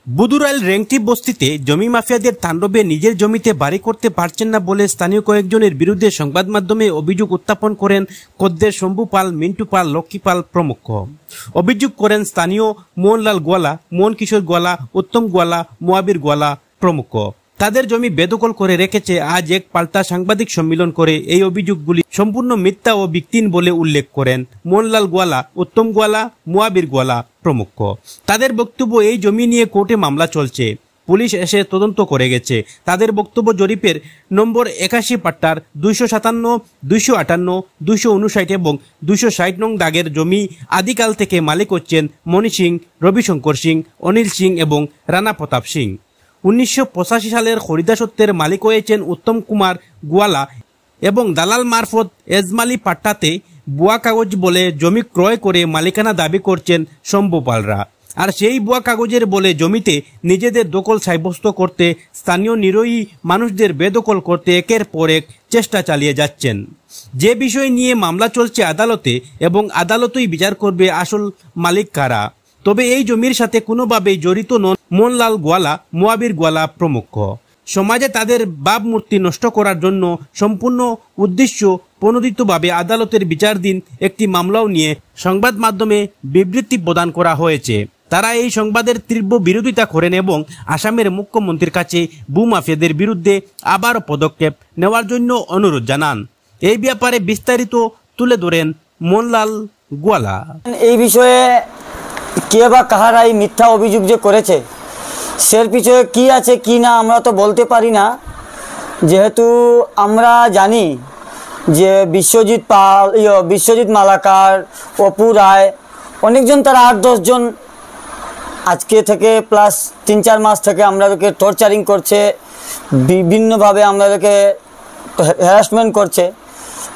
বুদুরাইল রেংটি বস্তিতে জমি মাফিয়াদের তাণ্ডবে নিজের জমিতে বাড়ি করতে পারছেন না বলে স্থানীয় কয়েকজনের বিরুদ্ধে সংবাদ মাধ্যমে অভিযোগ উত্থাপন করেন খদ্দের শম্ভু পাল, মিন্টু পাল, লক্ষ্মী পাল প্রমুখ। অভিযোগ করেন স্থানীয় মোহনলাল গোয়ালা, মোহন কিশোর গোয়ালা, উত্তম গোয়ালা, মোয়াবির গোয়ালা প্রমুখ। তাদের জমি বেদখল করে রেখেছে। আজ এক পাল্টা সাংবাদিক সম্মেলন করে এই অভিযোগগুলি সম্পূর্ণ মিথ্যা ও ভিত্তিহীন বলে উল্লেখ করেন মোহনলাল গোয়ালা, উত্তম গোয়ালা, মোয়াবির গোয়ালা প্রমুখ। তাদের বক্তব্য, এই জমি নিয়ে কোর্টে মামলা চলছে, পুলিশ এসে তদন্ত করে গেছে। তাদের বক্তব্য, জরিপের নম্বর 81 পাট্টার 257, 258, 259 এবং 260 নং দাগের জমি আদিকাল থেকে মালিক হচ্ছেন মণি সিং, রবিশঙ্কর সিং, অনিল সিং এবং রানা প্রতাপ সিং। 1985 সালের খরিদাসত্বের মালিক হয়েছেন উত্তম কুমার গোয়ালা এবং দালাল মারফত এজমালি পাট্টাতে বুয়া কাগজ বলে জমি ক্রয় করে মালিকানা দাবি করছেন শম্ভু পালরা। আর সেই বুয়া কাগজের বলে জমিতে নিজেদের দখল সাব্যস্ত করতে স্থানীয় নিরীহ মানুষদের বেদখল করতে একের পর এক চেষ্টা চালিয়ে যাচ্ছেন। যে বিষয় নিয়ে মামলা চলছে আদালতে এবং আদালতই বিচার করবে আসল মালিক কারা। তবে এই জমির সাথে কোনোভাবেই জড়িত নন মোহনলাল গোয়ালা, মোয়াবির গোয়ালা প্রমুখ। সমাজে তাদের ভাবমূর্তি নষ্ট করার জন্য সম্পূর্ণ উদ্দেশ্য প্রণোদিতভাবে আদালতের বিচারাধীন একটি মামলাও নিয়ে সংবাদ মাধ্যমে বিবৃতি প্রদান করা হয়েছে। তারা এই সংবাদের তীব্র বিরোধিতা করেন এবং আসামের মুখ্যমন্ত্রীর কাছে ভূমাফিয়াদের বিরুদ্ধে আবারও পদক্ষেপ নেওয়ার জন্য অনুরোধ জানান। এই ব্যাপারে বিস্তারিত তুলে ধরেন মোহনলাল গোয়ালা। এই বিষয়ে কে বা কাহারা এই মিথ্যা অভিযোগ যে করেছে, সের পিছনে কি আছে কি না আমরা তো বলতে পারি না, যেহেতু আমরা জানি যে বিশ্বজিৎ মালাকার, অপু রায়, অনেকজন, তারা 8-10 জন আজকে থেকে প্লাস 3-4 মাস থেকে আমাদেরকে টর্চারিং করছে, বিভিন্নভাবে আমাদেরকে হ্যারাসমেন্ট করছে।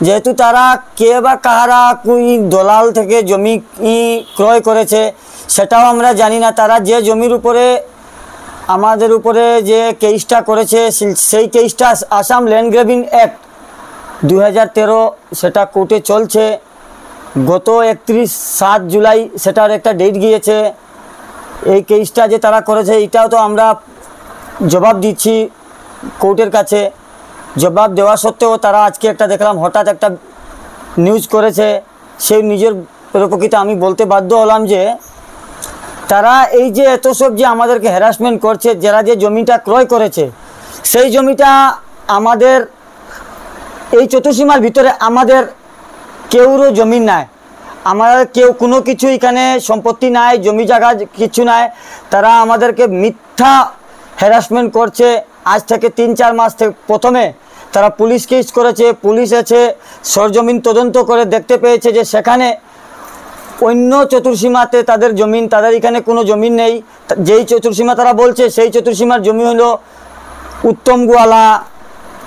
যেহেতু তারা কে বা কাহারা কোই দলাল থেকে জমি ক্রয় করেছে সেটাও আমরা জানি না। তারা যে জমির উপরে আমাদের উপরে যে কেসটা করেছে সেই কেসটা আসাম ল্যান্ড গ্র্যাবিং অ্যাক্ট 2013 সেটা কোর্টে চলছে। গত 31 জুলাই সেটার একটা ডেট গিয়েছে। এই কেসটা যে তারা করেছে এটাও তো আমরা জবাব দিচ্ছি কোর্টের কাছে। জবাব দেওয়া সত্ত্বেও তারা আজকে একটা দেখলাম হঠাৎ একটা নিউজ করেছে। সেই নিজের পরিপ্রেক্ষিতে আমি বলতে বাধ্য হলাম যে তারা এই যে এত সব যে আমাদেরকে হ্যারাসমেন্ট করছে, যারা যে জমিটা ক্রয় করেছে সেই জমিটা আমাদের এই চতুর্সীমার ভিতরে আমাদের কেউরও জমি নাই, আমাদের কেউ কোনো কিছু এখানে সম্পত্তি নাই, জমি জায়গা কিছু নাই। তারা আমাদেরকে মিথ্যা হ্যারাসমেন্ট করছে। আজ থেকে 3-4 মাস থেকে প্রথমে তারা পুলিশ কেস করেছে। পুলিশ এসে সরজমিন তদন্ত করে দেখতে পেয়েছে যে সেখানে অন্য চতুর্সীমাতে তাদের জমিন, তাদের এখানে কোনো জমিন নেই। যেই চতুর্সীমা তারা বলছে সেই চতুর্সীমার জমি হলো উত্তম গোয়ালা,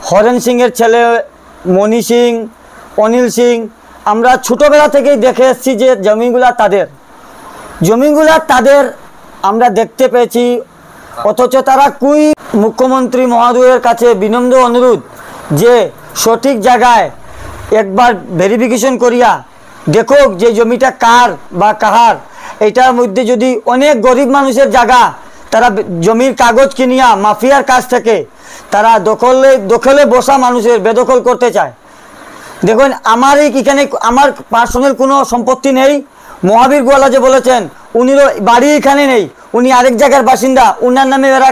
হরেন সিংয়ের ছেলে মণি সিং, অনিল সিং। আমরা ছোটোবেলা থেকেই দেখে এসেছি যে জমিগুলা তাদের আমরা দেখতে পেয়েছি। অথচ তারা মুখ্যমন্ত্রী মহোদয়ের কাছে বিনম্র অনুরোধ যে সঠিক জায়গায় একবার ভেরিফিকেশন করিয়া দেখো যে জমিটা কার বা কাহার। এটার মধ্যে যদি অনেক গরিব মানুষের জায়গা তারা জমির কাগজ কিনিয়া মাফিয়ার কাছ থেকে তারা দখলে বসা মানুষের বেদখল করতে চায়। দেখুন, আমার এখানে আমার পার্সোনাল কোনো সম্পত্তি নেই। মহাবীর গোয়ালা যে বলেছেন উনিরও বাড়ি এখানে নেই, উনি আরেক জায়গার বাসিন্দা, উনার নামে এরা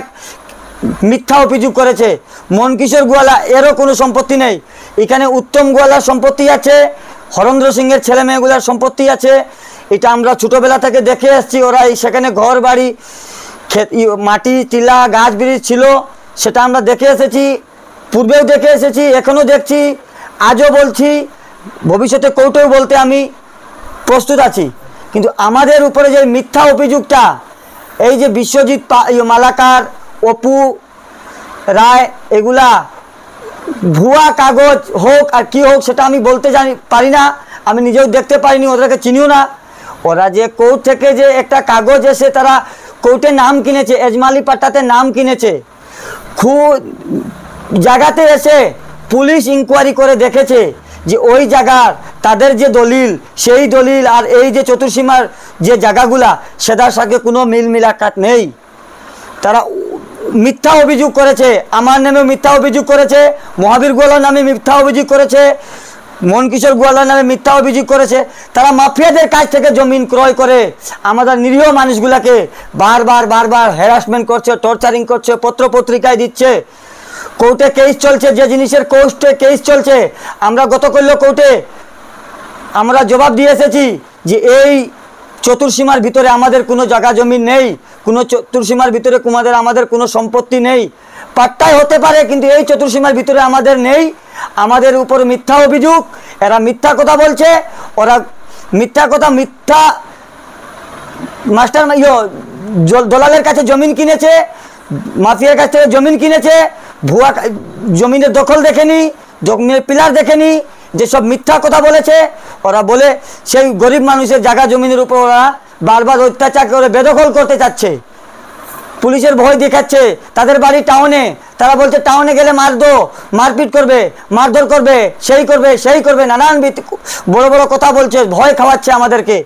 মিথ্যা অভিযোগ করেছে। মোহন কিশোর গোয়ালা, এরও কোনো সম্পত্তি নেই। এখানে উত্তম গোয়ালার সম্পত্তি আছে, হরেন্দ্র সিংয়ের ছেলে মেয়েগুলার সম্পত্তি আছে। এটা আমরা ছোটোবেলা থেকে দেখে এসেছি। ওরা সেখানে ঘর বাড়ি, মাটি, টিলা, গাছ ব্রিজ ছিল, সেটা আমরা দেখে এসেছি, পূর্বেও দেখে এসেছি, এখনও দেখছি, আজও বলছি, ভবিষ্যতে কোর্টেও বলতে আমি প্রস্তুত আছি। কিন্তু আমাদের উপরে যে মিথ্যা অভিযোগটা, এই যে বিশ্বজিৎ মালাকার, অপু রায়, এগুলা ভুয়া কাগজ হোক আর কি হোক সেটা আমি বলতে পারি না। আমি নিজেও দেখতে পারিনি, ওদেরকে চিনিও না। ওরা যে কোর্ট থেকে যে একটা কাগজ এসে তারা কোর্টে নাম কিনেছে, এজমালি পাট্টাতে নাম কিনেছে, জায়গাতে এসে পুলিশ ইনকোয়ারি করে দেখেছে যে ওই জায়গার তাদের যে দলিল, সেই দলিল আর এই যে চতুর্সীমার যে জায়গাগুলা সেটার সাথে কোনো মিল মিলাকাত নেই। তারা মিথ্যা অভিযোগ করেছে, আমার নামে মিথ্যা অভিযোগ করেছে, মহাবীর গোয়ালার নামে মিথ্যা অভিযোগ করেছে, মনকিশোর গোয়ালার নামে মিথ্যা অভিযোগ করেছে। তারা মাফিয়াদের কাছ থেকে জমিন ক্রয় করে আমাদের নিরীহ মানুষগুলাকে বারবার হ্যারাসমেন্ট করছে, টর্চারিং করছে, পত্রপত্রিকায় দিচ্ছে। কোর্টে কেস চলছে, যে জিনিসের কোর্টে কেস চলছে, আমরা গতকাল কোর্টে আমরা জবাব দিয়ে এসেছি যে এই চতুর্সীমার ভিতরে আমাদের কোনো জায়গা জমি নেই, কোনো চতুর্সীমার ভিতরে আমাদের কোনো সম্পত্তি নেই। পাট্টায় হতে পারে, কিন্তু এই চতুর্সীমার ভিতরে আমাদের নেই। আমাদের উপর মিথ্যা অভিযোগ, এরা মিথ্যা কথা বলছে, ওরা মিথ্যা মাস্টার দলালের কাছে জমিন কিনেছে, মাফিয়ার কাছ থেকে জমিন কিনেছে, ভুয়া জমিনের দখল দেখেনি, জমিনের পিলার দেখেনি, যেসব মিথ্যা কথা বলেছে। ওরা বলে সেই গরিব মানুষের জায়গা জমিনের উপর ওরা বারবার অত্যাচার করে বেদখল করতে চাচ্ছে, পুলিশের ভয় দেখাচ্ছে। তাদের বাড়ি টাউনে, তারা বলছে টাউনে গেলে মারপিট করবে, মারধর করবে, সেই করবে নানান বড় বড় কথা বলছে, ভয় খাওয়াচ্ছে আমাদেরকে।